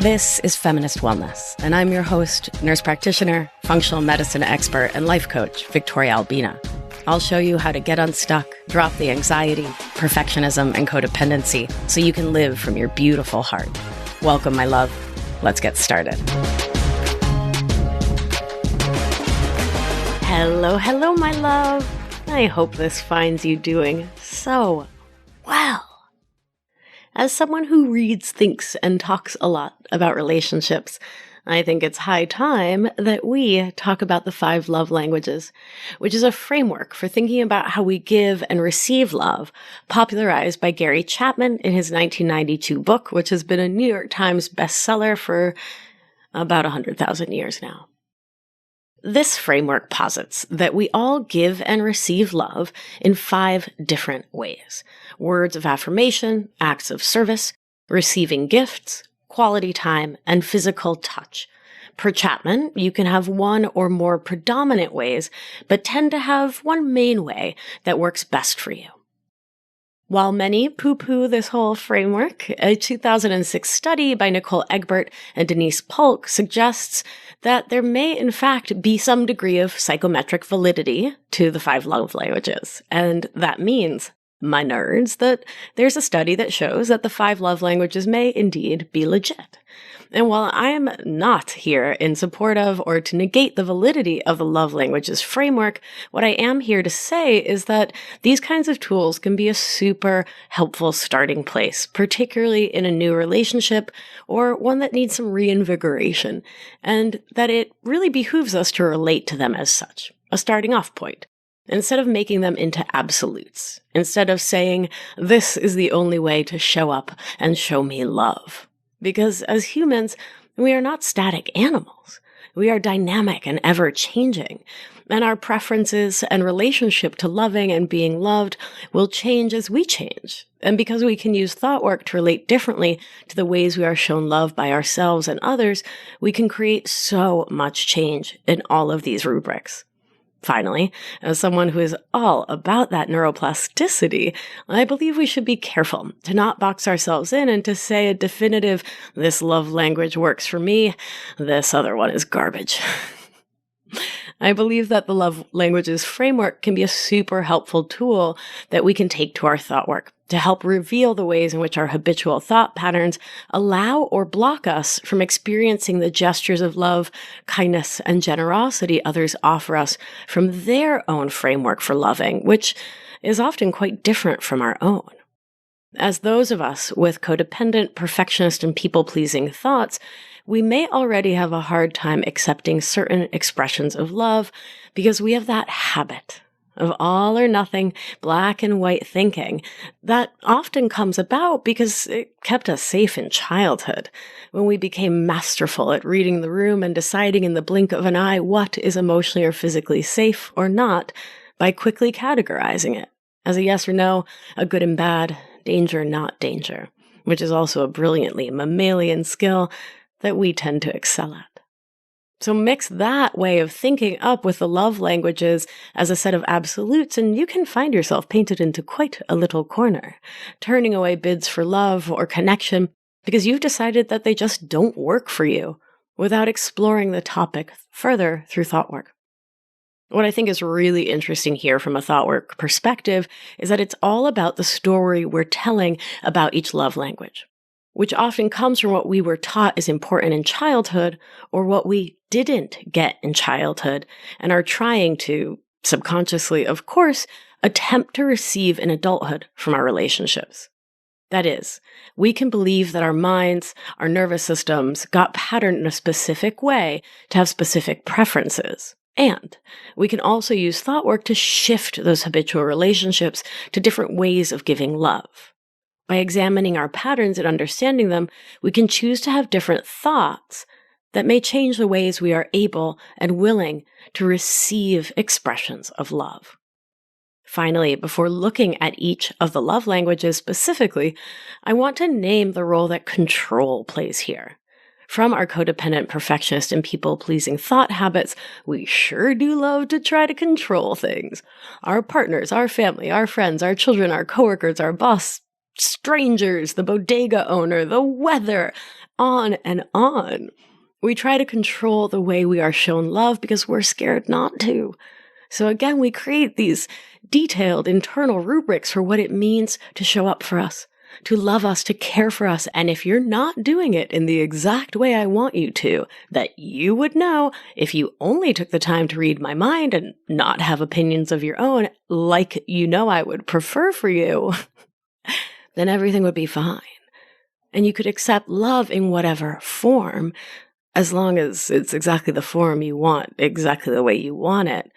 This is Feminist Wellness, and I'm your host, nurse practitioner, functional medicine expert, and life coach, Victoria Albina. I'll show you how to get unstuck, drop the anxiety, perfectionism, and codependency so you can live from your beautiful heart. Welcome, my love. Let's get started. Hello, my love. I hope this finds you doing so well. As someone who reads, thinks, and talks a lot about relationships, I think it's high time that we talk about the 5 love languages, which is a framework for thinking about how we give and receive love, popularized by Gary Chapman in his 1992 book, which has been a New York Times bestseller for about 100,000 years now. This framework posits that we all give and receive love in 5 different ways: words of affirmation, acts of service, receiving gifts, quality time, and physical touch. Per Chapman, you can have one or more predominant ways, but tend to have one main way that works best for you. While many poo-poo this whole framework, a 2006 study by Nicole Egbert and Denise Polk suggests that there may in fact be some degree of psychometric validity to the 5 love languages. And that means, my nerds, that there's a study that shows that the 5 love languages may indeed be legit. And while I'm not here in support of or to negate the validity of the love languages framework, what I am here to say is that these kinds of tools can be a super helpful starting place, particularly in a new relationship or one that needs some reinvigoration, and that it really behooves us to relate to them as such, a starting off point, instead of making them into absolutes, instead of saying, this is the only way to show up and show me love. Because as humans, we are not static animals. We are dynamic and ever-changing. And our preferences and relationship to loving and being loved will change as we change. And because we can use thought work to relate differently to the ways we are shown love by ourselves and others, we can create so much change in all of these rubrics. Finally, as someone who is all about that neuroplasticity, I believe we should be careful to not box ourselves in and to say a definitive, this love language works for me, this other one is garbage. I believe that the love languages framework can be a super helpful tool that we can take to our thought work to help reveal the ways in which our habitual thought patterns allow or block us from experiencing the gestures of love, kindness, and generosity others offer us from their own framework for loving, which is often quite different from our own. As those of us with codependent, perfectionist, and people-pleasing thoughts, we may already have a hard time accepting certain expressions of love because we have that habit of all or nothing, black and white thinking that often comes about because it kept us safe in childhood, when we became masterful at reading the room and deciding in the blink of an eye what is emotionally or physically safe or not by quickly categorizing it as a yes or no, a good and bad, danger, not danger, which is also a brilliantly mammalian skill that we tend to excel at. So mix that way of thinking up with the love languages as a set of absolutes, and you can find yourself painted into quite a little corner, turning away bids for love or connection because you've decided that they just don't work for you without exploring the topic further through thought work. What I think is really interesting here from a thought work perspective is that it's all about the story we're telling about each love language, which often comes from what we were taught is important in childhood or what we didn't get in childhood and are trying to, subconsciously, of course, attempt to receive in adulthood from our relationships. That is, we can believe that our minds, our nervous systems got patterned in a specific way to have specific preferences. And we can also use thought work to shift those habitual relationships to different ways of giving love. By examining our patterns and understanding them, we can choose to have different thoughts that may change the ways we are able and willing to receive expressions of love. Finally, before looking at each of the love languages specifically, I want to name the role that control plays here. From our codependent, perfectionist, and people-pleasing thought habits, we sure do love to try to control things. Our partners, our family, our friends, our children, our coworkers, our boss, strangers, the bodega owner, the weather, on and on. We try to control the way we are shown love because we're scared not to. So again, we create these detailed internal rubrics for what it means to show up for us, to love us, to care for us. And if you're not doing it in the exact way I want you to, that you would know if you only took the time to read my mind and not have opinions of your own, like you know I would prefer for you, then everything would be fine. And you could accept love in whatever form, as long as it's exactly the form you want, exactly the way you want it,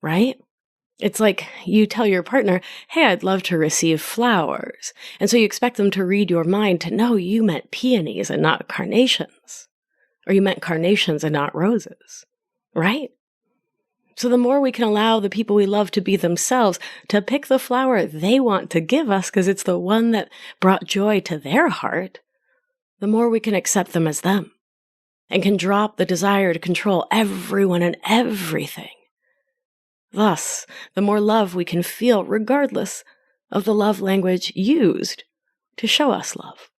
right? It's like you tell your partner, hey, I'd love to receive flowers. And so you expect them to read your mind to know you meant peonies and not carnations. Or you meant carnations and not roses, right? So the more we can allow the people we love to be themselves, to pick the flower they want to give us because it's the one that brought joy to their heart, the more we can accept them as them and can drop the desire to control everyone and everything. Thus, the more love we can feel regardless of the love language used to show us love.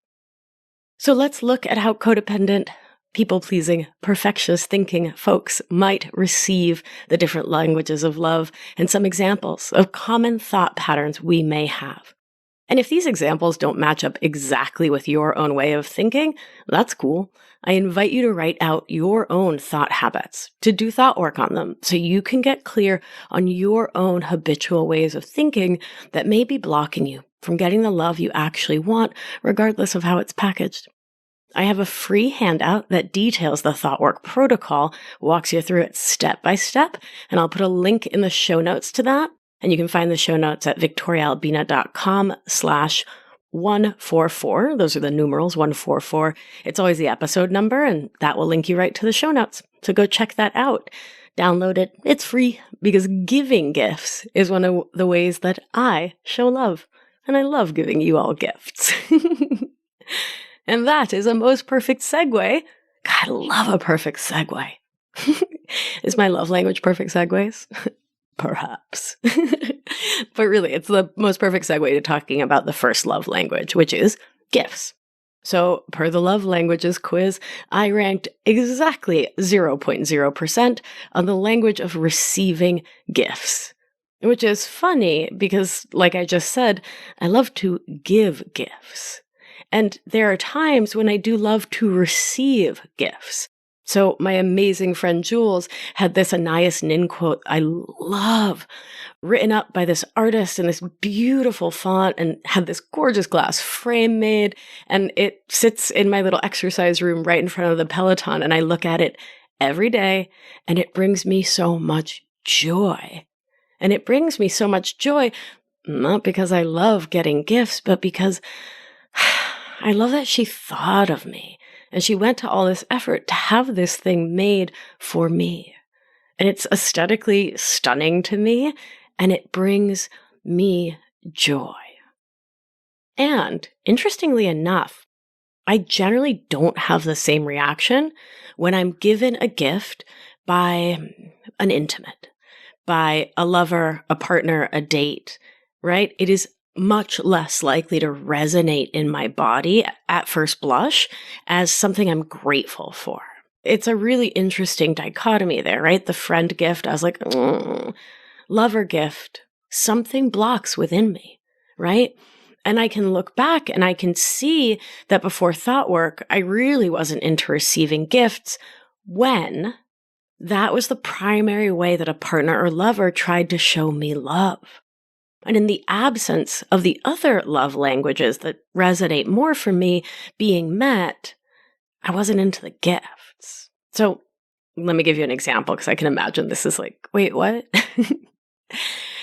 So let's look at how codependent, people-pleasing, perfectionist thinking folks might receive the different languages of love and some examples of common thought patterns we may have. And if these examples don't match up exactly with your own way of thinking, that's cool. I invite you to write out your own thought habits, to do thought work on them, so you can get clear on your own habitual ways of thinking that may be blocking you from getting the love you actually want, regardless of how it's packaged. I have a free handout that details the thought work protocol, walks you through it step by step, and I'll put a link in the show notes to that. And you can find the show notes at victoriaalbina.com/144. Those are the numerals, 144. It's always the episode number, and that will link you right to the show notes. So go check that out. Download it. It's free because giving gifts is one of the ways that I show love. And I love giving you all gifts. And that is a most perfect segue. God, I love a perfect segue. Is my love language perfect segues? Perhaps. But really, it's the most perfect segue to talking about the first love language, which is gifts. So, per the love languages quiz, I ranked exactly 0.0% on the language of receiving gifts, which is funny because, like I just said, I love to give gifts. And there are times when I do love to receive gifts. So my amazing friend Jules had this Anais Nin quote I love, written up by this artist in this beautiful font and had this gorgeous glass frame made. And it sits in my little exercise room right in front of the Peloton. And I look at it every day and it brings me so much joy. And it brings me so much joy, not because I love getting gifts, but because I love that she thought of me. And she went to all this effort to have this thing made for me. And it's aesthetically stunning to me, and it brings me joy. And interestingly enough, I generally don't have the same reaction when I'm given a gift by an intimate, by a lover, a partner, a date, right? It is much less likely to resonate in my body at first blush as something I'm grateful for. It's a really interesting dichotomy there, right? The friend gift, I was like, lover gift, something blocks within me, right? And I can look back and I can see that before thought work, I really wasn't into receiving gifts when that was the primary way that a partner or lover tried to show me love. And in the absence of the other love languages that resonate more for me being met, I wasn't into the gifts. So let me give you an example because I can imagine this is like, wait, what?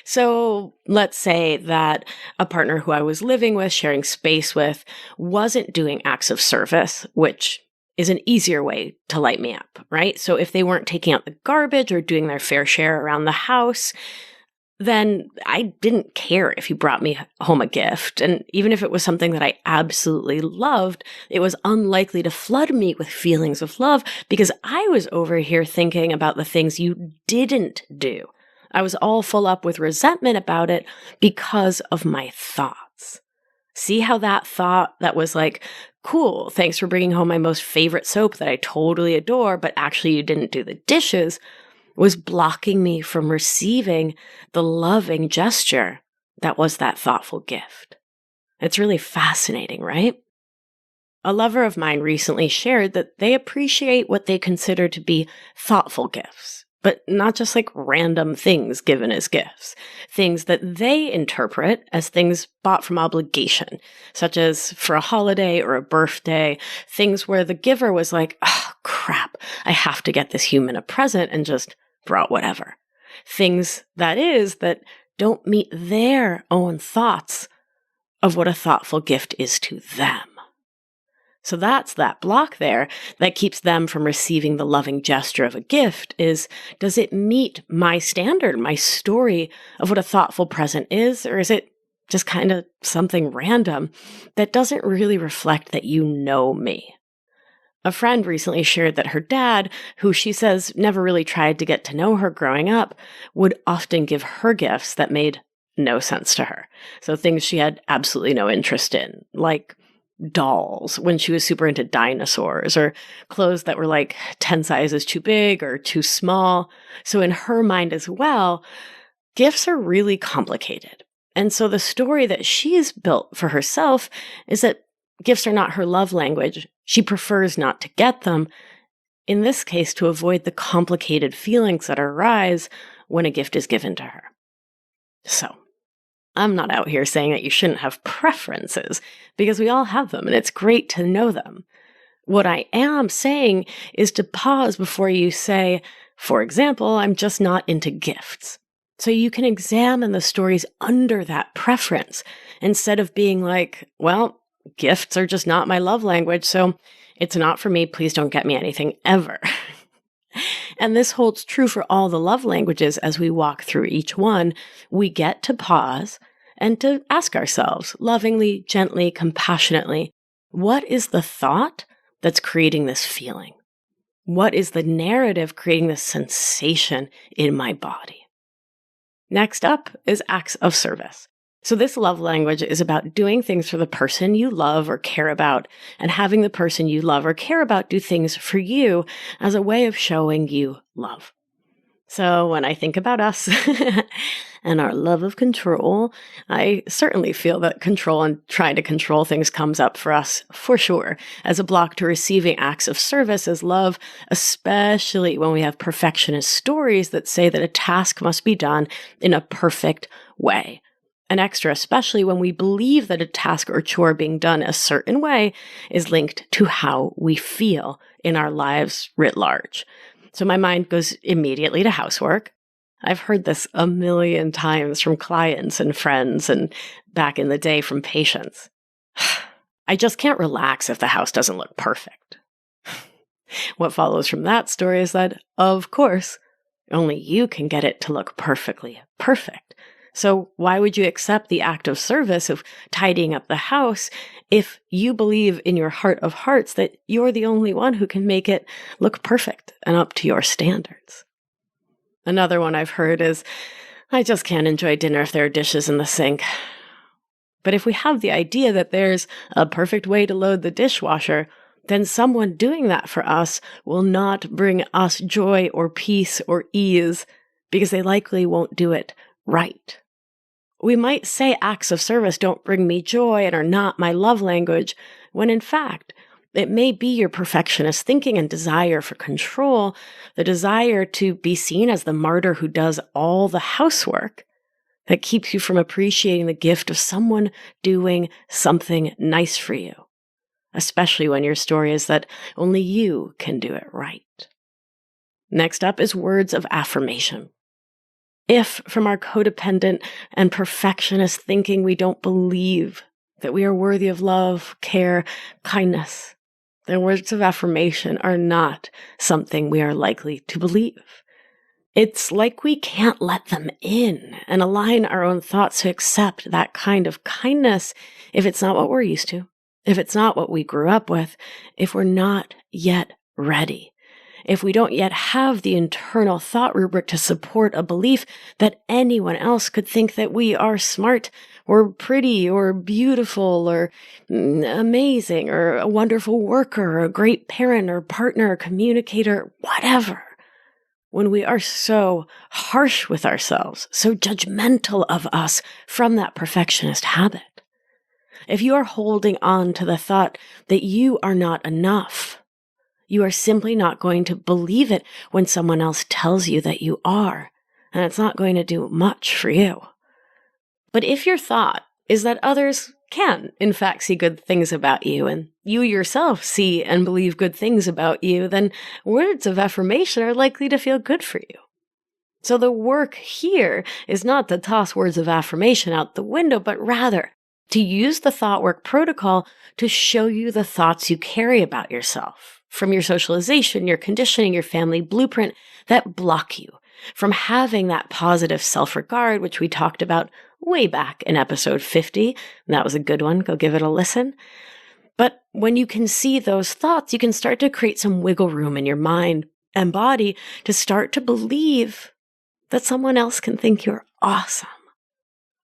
So let's say that a partner who I was living with, sharing space with, wasn't doing acts of service, which is an easier way to light me up, right? So if they weren't taking out the garbage or doing their fair share around the house, then I didn't care if you brought me home a gift. And even if it was something that I absolutely loved, it was unlikely to flood me with feelings of love because I was over here thinking about the things you didn't do. I was all full up with resentment about it because of my thoughts. See how that thought that was like, cool, thanks for bringing home my most favorite soap that I totally adore, but actually you didn't do the dishes, was blocking me from receiving the loving gesture that was that thoughtful gift. It's really fascinating, right? A lover of mine recently shared that they appreciate what they consider to be thoughtful gifts, but not just like random things given as gifts, things that they interpret as things bought from obligation, such as for a holiday or a birthday, things where the giver was like, oh, crap, I have to get this human a present, and just brought whatever. Things that don't meet their own thoughts of what a thoughtful gift is to them. So that's that block there that keeps them from receiving the loving gesture of a gift is, does it meet my standard, my story of what a thoughtful present is, or is it just kind of something random that doesn't really reflect that you know me? A friend recently shared that her dad, who she says never really tried to get to know her growing up, would often give her gifts that made no sense to her. So things she had absolutely no interest in, like dolls when she was super into dinosaurs, or clothes that were like 10 sizes too big or too small. So in her mind as well, gifts are really complicated. And so the story that she's built for herself is that gifts are not her love language. She prefers not to get them, in this case, to avoid the complicated feelings that arise when a gift is given to her. So I'm not out here saying that you shouldn't have preferences, because we all have them and it's great to know them. What I am saying is to pause before you say, for example, I'm just not into gifts. So you can examine the stories under that preference instead of being like, well, gifts are just not my love language, so it's not for me. Please don't get me anything ever. And this holds true for all the love languages as we walk through each one. We get to pause and to ask ourselves lovingly, gently, compassionately, what is the thought that's creating this feeling? What is the narrative creating this sensation in my body? Next up is acts of service. So this love language is about doing things for the person you love or care about, and having the person you love or care about do things for you as a way of showing you love. So when I think about us and our love of control, I certainly feel that control and trying to control things comes up for us, for sure, as a block to receiving acts of service as love, especially when we have perfectionist stories that say that a task must be done in a perfect way. And extra, especially when we believe that a task or chore being done a certain way is linked to how we feel in our lives writ large. So my mind goes immediately to housework. I've heard this a million times from clients and friends, and back in the day from patients. I just can't relax if the house doesn't look perfect. What follows from that story is that, of course, only you can get it to look perfectly perfect. So why would you accept the act of service of tidying up the house if you believe in your heart of hearts that you're the only one who can make it look perfect and up to your standards? Another one I've heard is, I just can't enjoy dinner if there are dishes in the sink. But if we have the idea that there's a perfect way to load the dishwasher, then someone doing that for us will not bring us joy or peace or ease, because they likely won't do it right. We might say acts of service don't bring me joy and are not my love language, when in fact, it may be your perfectionist thinking and desire for control, the desire to be seen as the martyr who does all the housework, that keeps you from appreciating the gift of someone doing something nice for you, especially when your story is that only you can do it right. Next up is words of affirmation. If, from our codependent and perfectionist thinking, we don't believe that we are worthy of love, care, kindness, then words of affirmation are not something we are likely to believe. It's like we can't let them in and align our own thoughts to accept that kind of kindness if it's not what we're used to, if it's not what we grew up with, if we're not yet ready. If we don't yet have the internal thought rubric to support a belief that anyone else could think that we are smart or pretty or beautiful or amazing or a wonderful worker or a great parent or partner or communicator, whatever. When we are so harsh with ourselves, so judgmental of us from that perfectionist habit. If you are holding on to the thought that you are not enough, you are simply not going to believe it when someone else tells you that you are, and it's not going to do much for you. But if your thought is that others can, in fact, see good things about you, and you yourself see and believe good things about you, then words of affirmation are likely to feel good for you. So the work here is not to toss words of affirmation out the window, but rather to use the thought work protocol to show you the thoughts you carry about yourself, from your socialization, your conditioning, your family blueprint that block you from having that positive self-regard, which we talked about way back in episode 50. And that was a good one. Go give it a listen. But when you can see those thoughts, you can start to create some wiggle room in your mind and body to start to believe that someone else can think you're awesome.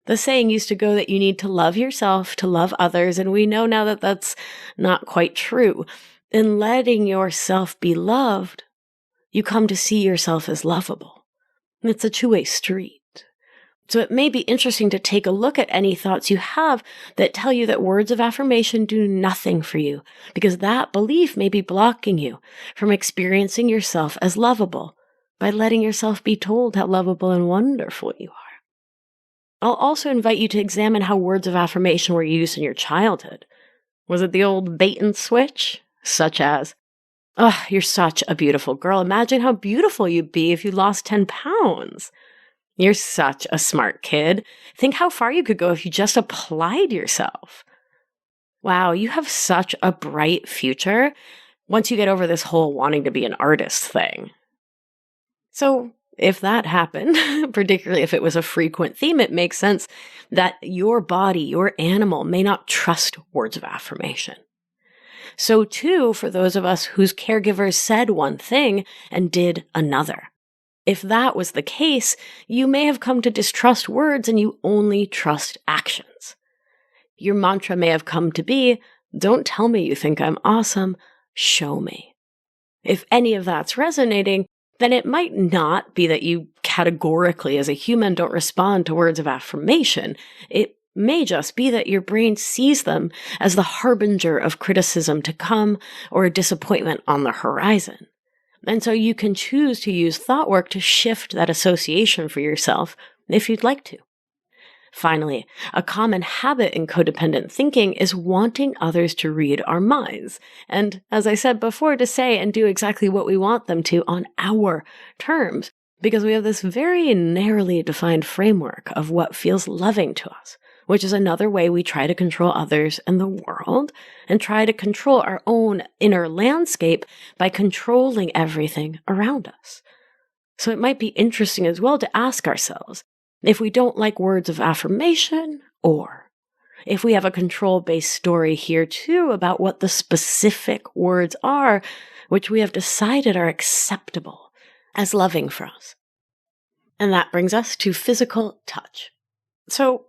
The saying used to go that you need to love yourself to love others, and we know now that that's not quite true. In letting yourself be loved, you come to see yourself as lovable. And it's a two-way street. So it may be interesting to take a look at any thoughts you have that tell you that words of affirmation do nothing for you, because that belief may be blocking you from experiencing yourself as lovable by letting yourself be told how lovable and wonderful you are. I'll also invite you to examine how words of affirmation were used in your childhood. Was it the old bait and switch? Such as, "Oh, you're such a beautiful girl. Imagine how beautiful you'd be if you lost 10 pounds. You're such a smart kid. Think how far you could go if you just applied yourself. Wow, you have such a bright future once you get over this whole wanting to be an artist thing." So if that happened, particularly if it was a frequent theme, it makes sense that your body, your animal, may not trust words of affirmation. So too, for those of us whose caregivers said one thing and did another. If that was the case, you may have come to distrust words and you only trust actions. Your mantra may have come to be, "Don't tell me you think I'm awesome, show me." If any of that's resonating, then it might not be that you categorically as a human don't respond to words of affirmation. It may just be that your brain sees them as the harbinger of criticism to come or a disappointment on the horizon. And so you can choose to use thought work to shift that association for yourself if you'd like to. Finally, a common habit in codependent thinking is wanting others to read our minds. And as I said before, to say and do exactly what we want them to on our terms, because we have this very narrowly defined framework of what feels loving to us, which is another way we try to control others and the world and try to control our own inner landscape by controlling everything around us. So it might be interesting as well to ask ourselves, if we don't like words of affirmation, or if we have a control-based story here too about what the specific words are, which we have decided are acceptable as loving for us. And that brings us to physical touch. So,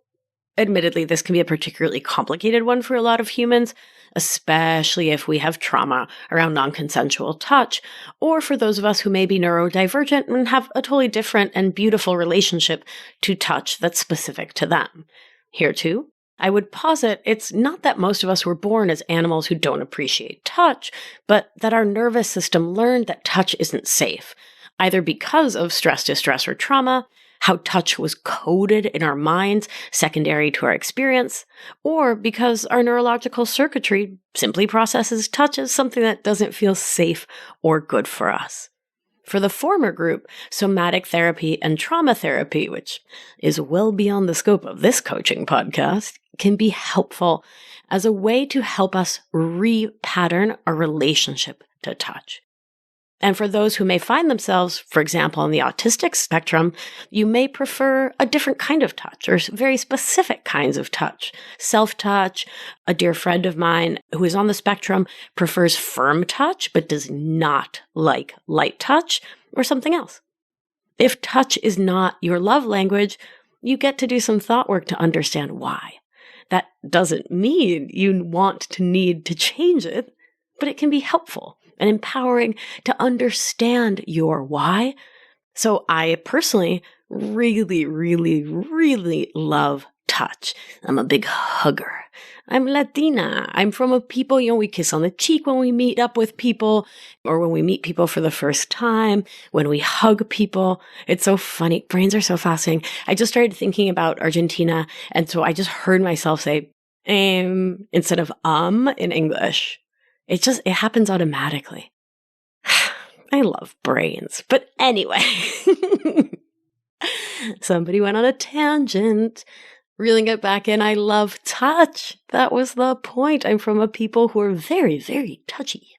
admittedly, this can be a particularly complicated one for a lot of humans, especially if we have trauma around non-consensual touch, or for those of us who may be neurodivergent and have a totally different and beautiful relationship to touch that's specific to them. Here too, I would posit it's not that most of us were born as animals who don't appreciate touch, but that our nervous system learned that touch isn't safe, either because of stress, distress, or trauma, how touch was coded in our minds secondary to our experience, or because our neurological circuitry simply processes touch as something that doesn't feel safe or good for us. For the former group, somatic therapy and trauma therapy, which is well beyond the scope of this coaching podcast, can be helpful as a way to help us repattern our relationship to touch. And for those who may find themselves, for example, on the autistic spectrum, you may prefer a different kind of touch or very specific kinds of touch. Self-touch, a dear friend of mine who is on the spectrum prefers firm touch but does not like light touch, or something else. If touch is not your love language, you get to do some thought work to understand why. That doesn't mean you want to need to change it, but it can be helpful and empowering to understand your why. So I personally really, really, really love touch. I'm a big hugger. I'm Latina. I'm from a people, we kiss on the cheek when we meet up with people or when we meet people for the first time, when we hug people. It's so funny. Brains are so fascinating. I just started thinking about Argentina. And so I just heard myself say, instead of in English. It happens automatically. I love brains. But anyway, somebody went on a tangent. Reeling it back in, I love touch. That was the point. I'm from a people who are very, very touchy.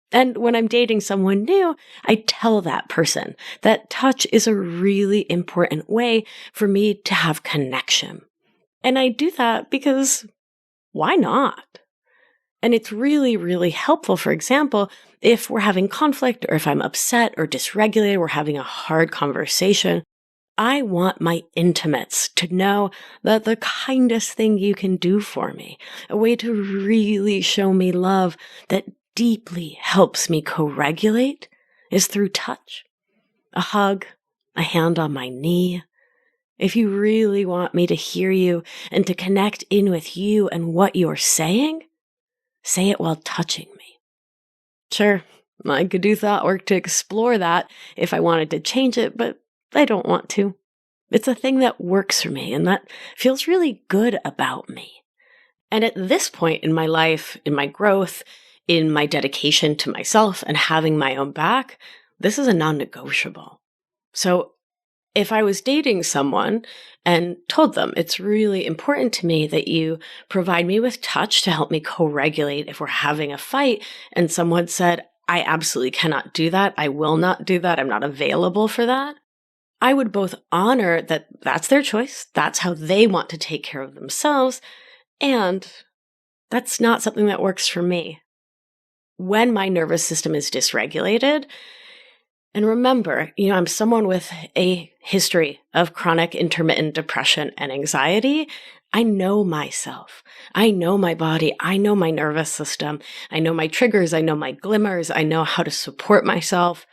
And when I'm dating someone new, I tell that person that touch is a really important way for me to have connection. And I do that because why not? And it's really, really helpful. For example, if we're having conflict or if I'm upset or dysregulated, we're having a hard conversation, I want my intimates to know that the kindest thing you can do for me, a way to really show me love that deeply helps me co-regulate, is through touch. A hug, a hand on my knee. If you really want me to hear you and to connect in with you and what you're saying, say it while touching me. Sure, I could do thought work to explore that if I wanted to change it, but I don't want to. It's a thing that works for me and that feels really good about me. And at this point in my life, in my growth, in my dedication to myself and having my own back, this is a non-negotiable. So if I was dating someone and told them it's really important to me that you provide me with touch to help me co-regulate if we're having a fight, and someone said, I absolutely cannot do that, I will not do that, I'm not available for that, I would both honor that that's their choice, that's how they want to take care of themselves, and that's not something that works for me. When my nervous system is dysregulated, and remember, I'm someone with a history of chronic intermittent depression and anxiety. I know myself. I know my body. I know my nervous system. I know my triggers. I know my glimmers. I know how to support myself.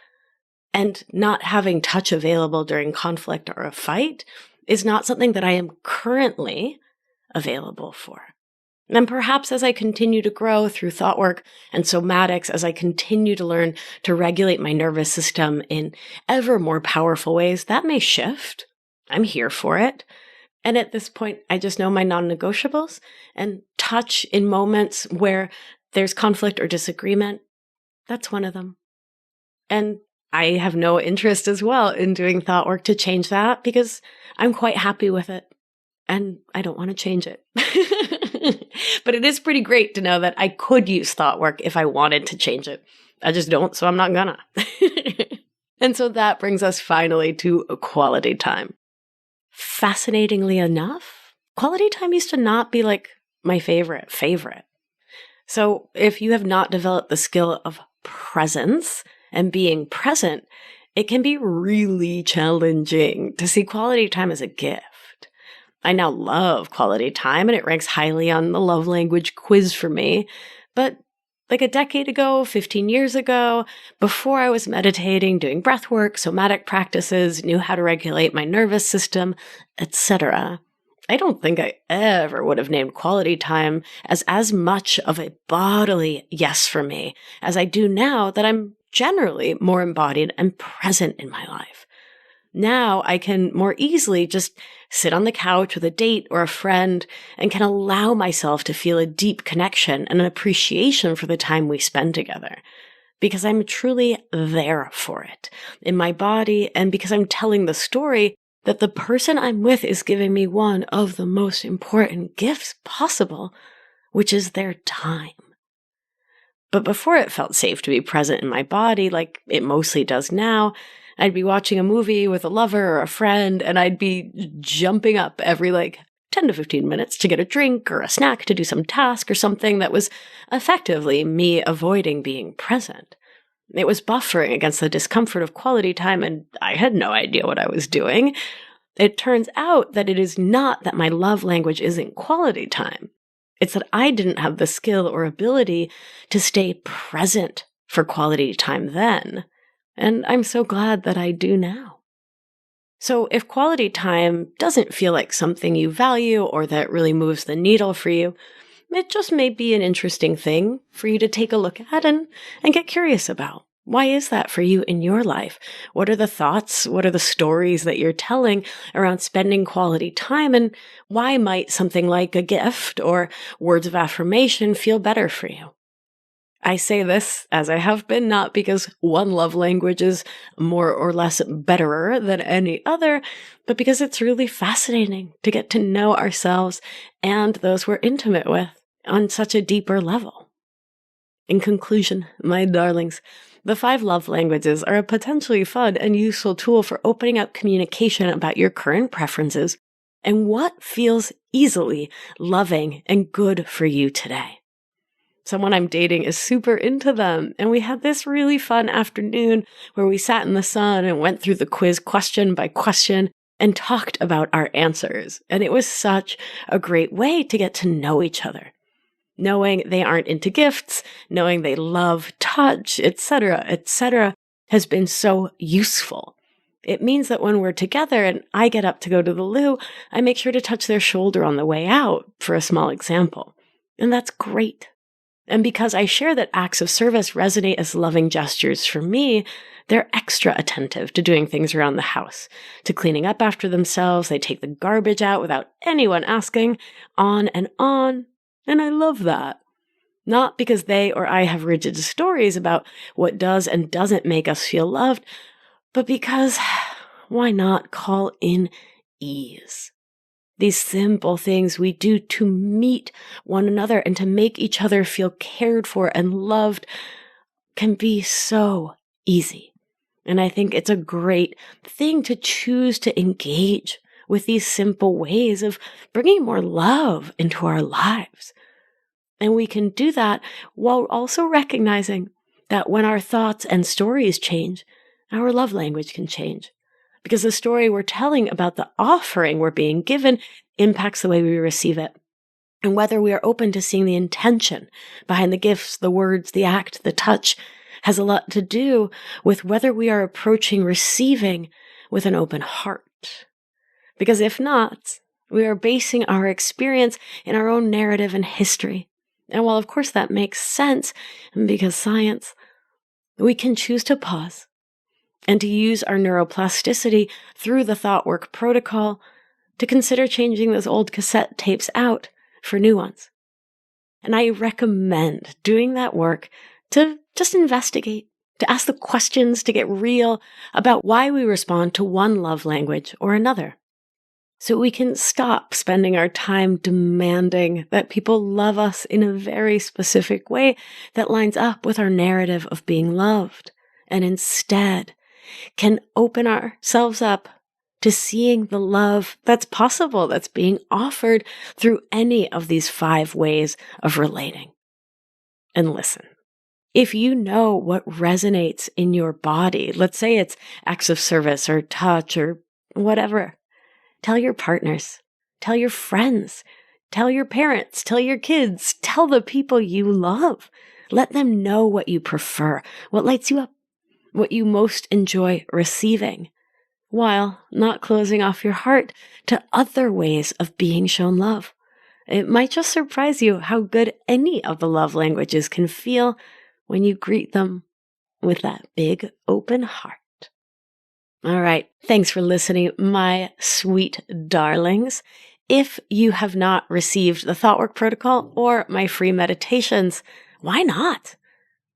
And not having touch available during conflict or a fight is not something that I am currently available for. And perhaps as I continue to grow through thought work and somatics, as I continue to learn to regulate my nervous system in ever more powerful ways, that may shift. I'm here for it. And at this point, I just know my non-negotiables, and touch in moments where there's conflict or disagreement, that's one of them. And I have no interest as well in doing thought work to change that because I'm quite happy with it and I don't want to change it. But it is pretty great to know that I could use thought work if I wanted to change it. I just don't, so I'm not gonna. And so that brings us finally to quality time. Fascinatingly enough, quality time used to not be like my favorite. So if you have not developed the skill of presence and being present, it can be really challenging to see quality time as a gift. I now love quality time, and it ranks highly on the love language quiz for me. But like a decade ago, 15 years ago, before I was meditating, doing breath work, somatic practices, knew how to regulate my nervous system, etc., I don't think I ever would have named quality time as much of a bodily yes for me as I do now that I'm generally more embodied and present in my life. Now I can more easily just sit on the couch with a date or a friend and can allow myself to feel a deep connection and an appreciation for the time we spend together because I'm truly there for it in my body and because I'm telling the story that the person I'm with is giving me one of the most important gifts possible, which is their time. But before it felt safe to be present in my body like it mostly does now, I'd be watching a movie with a lover or a friend, and I'd be jumping up every 10 to 15 minutes to get a drink or a snack to do some task or something that was effectively me avoiding being present. It was buffering against the discomfort of quality time, and I had no idea what I was doing. It turns out that it is not that my love language isn't quality time. It's that I didn't have the skill or ability to stay present for quality time then. And I'm so glad that I do now. So if quality time doesn't feel like something you value or that really moves the needle for you, it just may be an interesting thing for you to take a look at and get curious about. Why is that for you in your life? What are the thoughts? What are the stories that you're telling around spending quality time? And why might something like a gift or words of affirmation feel better for you? I say this, as I have been, not because one love language is more or less betterer than any other, but because it's really fascinating to get to know ourselves and those we're intimate with on such a deeper level. In conclusion, my darlings, the 5 love languages are a potentially fun and useful tool for opening up communication about your current preferences and what feels easily loving and good for you today. Someone I'm dating is super into them, and we had this really fun afternoon where we sat in the sun and went through the quiz question by question and talked about our answers. And it was such a great way to get to know each other. Knowing they aren't into gifts, knowing they love touch, etc., has been so useful. It means that when we're together and I get up to go to the loo, I make sure to touch their shoulder on the way out, for a small example. And that's great. And because I share that acts of service resonate as loving gestures for me, they're extra attentive to doing things around the house, to cleaning up after themselves. They take the garbage out without anyone asking, on. And I love that. Not because they or I have rigid stories about what does and doesn't make us feel loved, but because why not call in ease? These simple things we do to meet one another and to make each other feel cared for and loved can be so easy. And I think it's a great thing to choose to engage with these simple ways of bringing more love into our lives. And we can do that while also recognizing that when our thoughts and stories change, our love language can change. Because the story we're telling about the offering we're being given impacts the way we receive it. And whether we are open to seeing the intention behind the gifts, the words, the act, the touch, has a lot to do with whether we are approaching receiving with an open heart. Because if not, we are basing our experience in our own narrative and history. And while of course that makes sense, because science, we can choose to pause and to use our neuroplasticity through the thought work protocol to consider changing those old cassette tapes out for new ones. And I recommend doing that work to just investigate, to ask the questions, to get real about why we respond to one love language or another. So we can stop spending our time demanding that people love us in a very specific way that lines up with our narrative of being loved, and instead can open ourselves up to seeing the love that's possible, that's being offered through any of these 5 ways of relating. And listen, if you know what resonates in your body, let's say it's acts of service or touch or whatever, tell your partners, tell your friends, tell your parents, tell your kids, tell the people you love. Let them know what you prefer, what lights you up, what you most enjoy receiving, while not closing off your heart to other ways of being shown love. It might just surprise you how good any of the love languages can feel when you greet them with that big open heart. All right, thanks for listening, my sweet darlings. If you have not received the Thought Work Protocol or my free meditations, why not?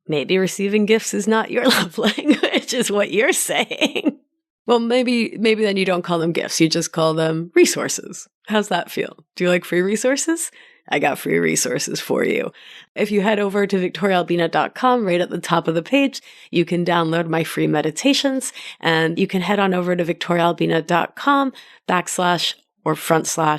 Maybe receiving gifts is not your love language, is what you're saying. Well, maybe then you don't call them gifts. You just call them resources. How's that feel? Do you like free resources? I got free resources for you. If you head over to victoriaalbina.com, right at the top of the page, you can download my free meditations, and you can head on over to victoriaalbina.com /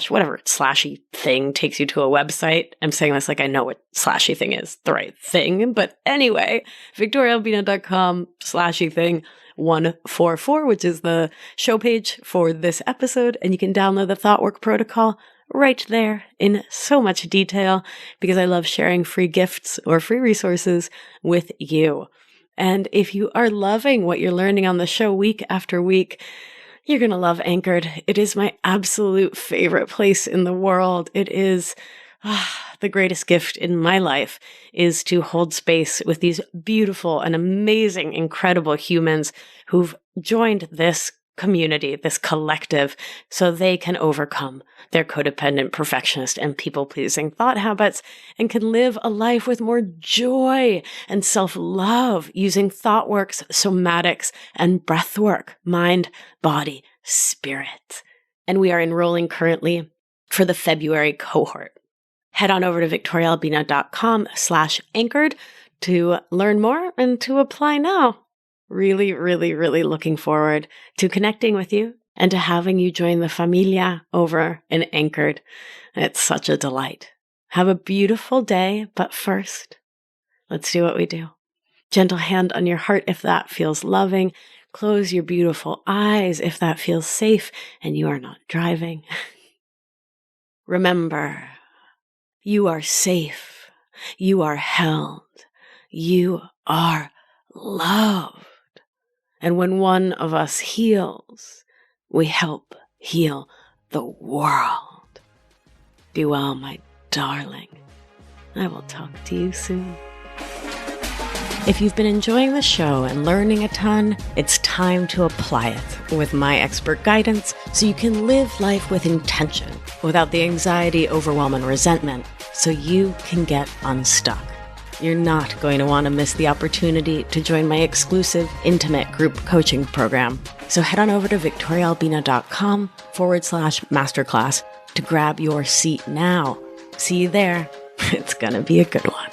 whatever slashy thing takes you to a website. I'm saying this like I know what slashy thing is, the right thing. But anyway, victoriaalbina.com / thing 144, which is the show page for this episode, and you can download the ThoughtWork protocol right there in so much detail because I love sharing free gifts or free resources with you. And if you are loving what you're learning on the show week after week, you're going to love Anchored. It is my absolute favorite place in the world. It is the greatest gift in my life is to hold space with these beautiful and amazing, incredible humans who've joined this community, this collective, so they can overcome their codependent, perfectionist, and people-pleasing thought habits and can live a life with more joy and self-love using ThoughtWorks, somatics, and breathwork, mind, body, spirit. And we are enrolling currently for the February cohort. Head on over to victoriaalbina.com/anchored to learn more and to apply now. Really, really, really looking forward to connecting with you and to having you join the familia over in Anchored. It's such a delight. Have a beautiful day, but first, let's do what we do. Gentle hand on your heart if that feels loving. Close your beautiful eyes if that feels safe and you are not driving. Remember, you are safe. You are held. You are loved. And when one of us heals, we help heal the world. Be well, my darling. I will talk to you soon. If you've been enjoying the show and learning a ton, it's time to apply it with my expert guidance so you can live life with intention without the anxiety, overwhelm, and resentment so you can get unstuck. You're not going to want to miss the opportunity to join my exclusive, intimate group coaching program. So head on over to victoriaalbina.com/masterclass to grab your seat now. See you there. It's going to be a good one.